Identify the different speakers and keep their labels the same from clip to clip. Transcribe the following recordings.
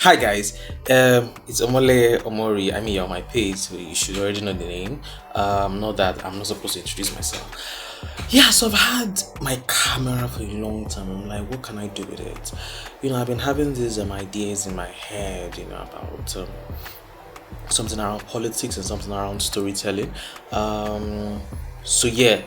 Speaker 1: Hi guys, it's Omole Omori. I mean, you're on my page, so you should already know the name. Not that I'm not supposed to introduce myself. Yeah, so I've had my camera for a long time. I'm like, what can I do with it? I've been having these ideas in my head, about something around politics and something around storytelling. So yeah,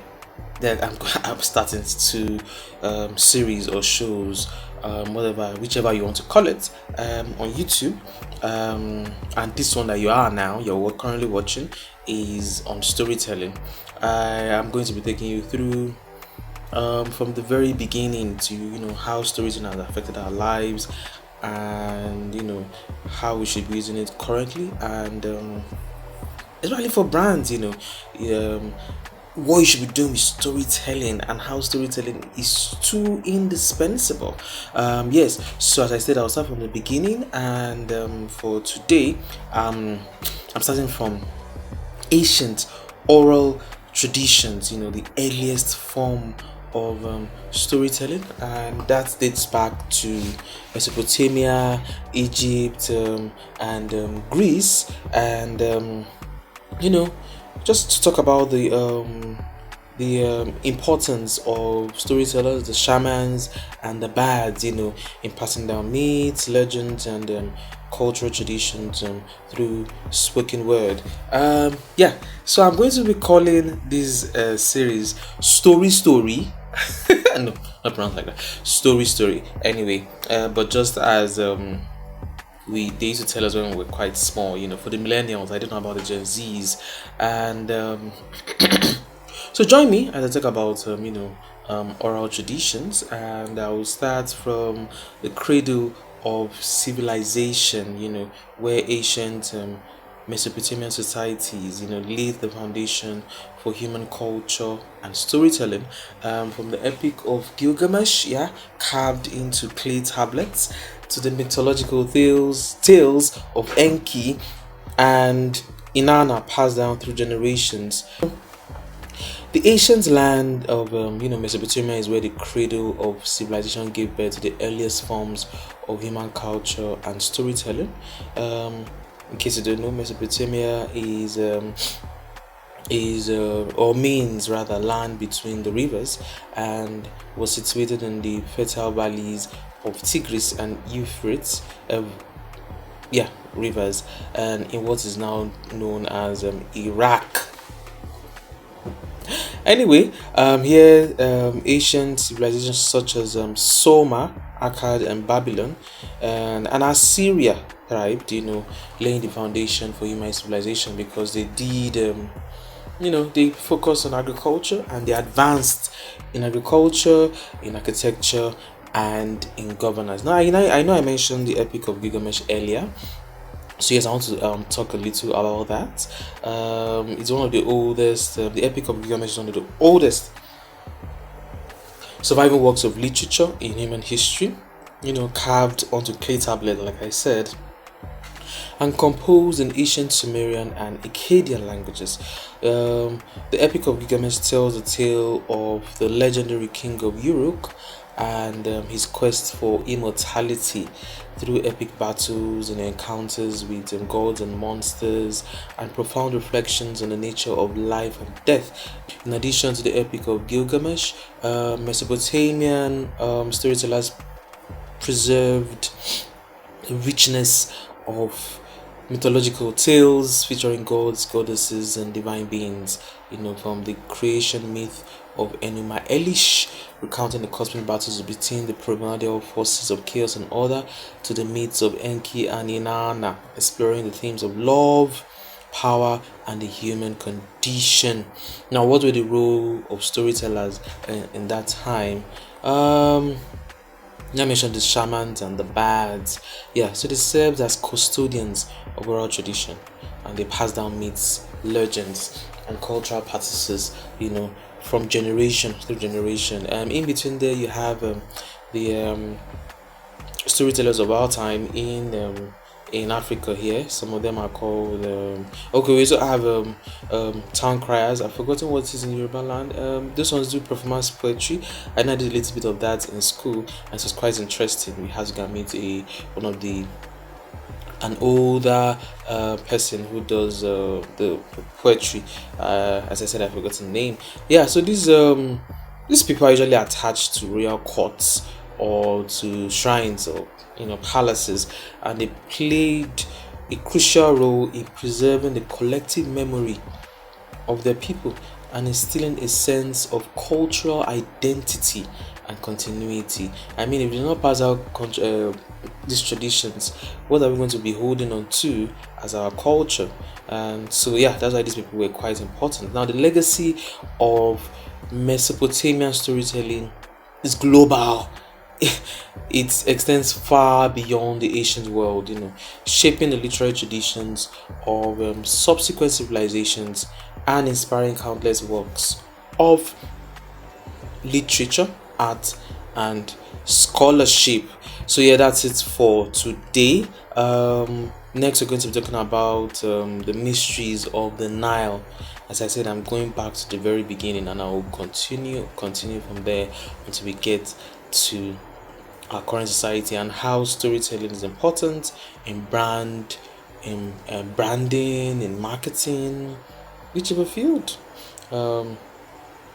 Speaker 1: that I'm starting to series or shows, whatever, whichever you want to call it, on YouTube. And this one that you're currently watching, is on storytelling. I am going to be taking you through, from the very beginning, to how storytelling has affected our lives, and how we should be using it currently, and especially for brands. Um, what you should be doing with storytelling, and how storytelling is too indispensable. Yes, so as I said, I'll start from the beginning, and for today, I'm starting from ancient oral traditions, the earliest form of storytelling, and that dates back to Mesopotamia, Egypt, and Greece, and you know just to talk about the importance of storytellers, the shamans, and the bards, in passing down myths, legends, and cultural traditions, through spoken word. Yeah, so I'm going to be calling this series Story Story. No, not pronounced like that. Story Story. Anyway, but just as they used to tell us when we were quite small, for the millennials, I don't know about the Gen Zs, and so join me as I talk about oral traditions, and I will start from the cradle of civilization, where ancient Mesopotamian societies, laid the foundation for human culture and storytelling, from the Epic of Gilgamesh, yeah, carved into clay tablets, to the mythological tales of Enki and Inanna, passed down through generations. The ancient land of Mesopotamia is where the cradle of civilization gave birth to the earliest forms of human culture and storytelling. In case you don't know, Mesopotamia is or means rather land between the rivers, and was situated in the fertile valleys of Tigris and Euphrates. Yeah, rivers, and in what is now known as Iraq. Anyway, here, ancient civilizations such as Sumer, Akkad, and Babylon, and Assyria thrived, laying the foundation for human civilization, because they did, they focused on agriculture, and they advanced in agriculture, in architecture, and in governance. Now, I know I mentioned the Epic of Gilgamesh earlier. So yes, I want to talk a little about that. It's one of the oldest. The Epic of Gilgamesh is one of the oldest surviving works of literature in human history. Carved onto clay tablet, like I said, and composed in ancient Sumerian and Akkadian languages. The Epic of Gilgamesh tells the tale of the legendary king of Uruk, and his quest for immortality through epic battles and encounters with gods and monsters, and profound reflections on the nature of life and death. In addition to the Epic of Gilgamesh, Mesopotamian storytellers preserved the richness of mythological tales featuring gods, goddesses, and divine beings. From the creation myth of Enuma Elish, recounting the cosmic battles between the primordial forces of chaos and order, to the myths of Enki and Inanna, exploring the themes of love, power, and the human condition. Now, what were the role of storytellers in that time? I mentioned the shamans and the bards. Yeah, so they served as custodians of oral tradition, and they passed down myths, legends, and cultural practices, from generation through generation. In between there, you have the storytellers of our time in Africa here. Some of them are called okay. We also have town criers. I've forgotten what it is in Yoruba land. Those ones do performance poetry. I know I did a little bit of that in school, and so it's quite interesting. We had to meet one of the an older person who does the poetry. As I said, I forgot the name. Yeah, so these people are usually attached to royal courts or to shrines or palaces, and they played a crucial role in preserving the collective memory of their people and instilling a sense of cultural identity and continuity. I mean, if we do not pass out these traditions, what are we going to be holding on to as our culture? And so, yeah, that's why these people were quite important. Now, the legacy of Mesopotamian storytelling is global. It extends far beyond the ancient world, shaping the literary traditions of subsequent civilizations and inspiring countless works of literature, art, and scholarship. So yeah, that's it for today. Next, we're going to be talking about the mysteries of the Nile. As I said, I'm going back to the very beginning, and I will continue from there until we get to our current society and how storytelling is important in branding, in marketing, whichever field. Um,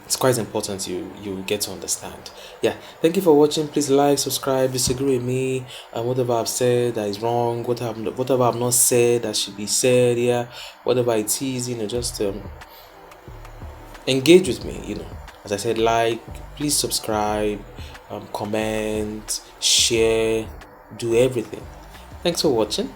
Speaker 1: it's quite important you get to understand. Yeah, thank you for watching. Please like, subscribe, disagree with me, and whatever I've said that is wrong, whatever I've not said that should be said. Yeah, whatever it is, just engage with me. As I said, like, please subscribe, comment, share, do everything. Thanks for watching.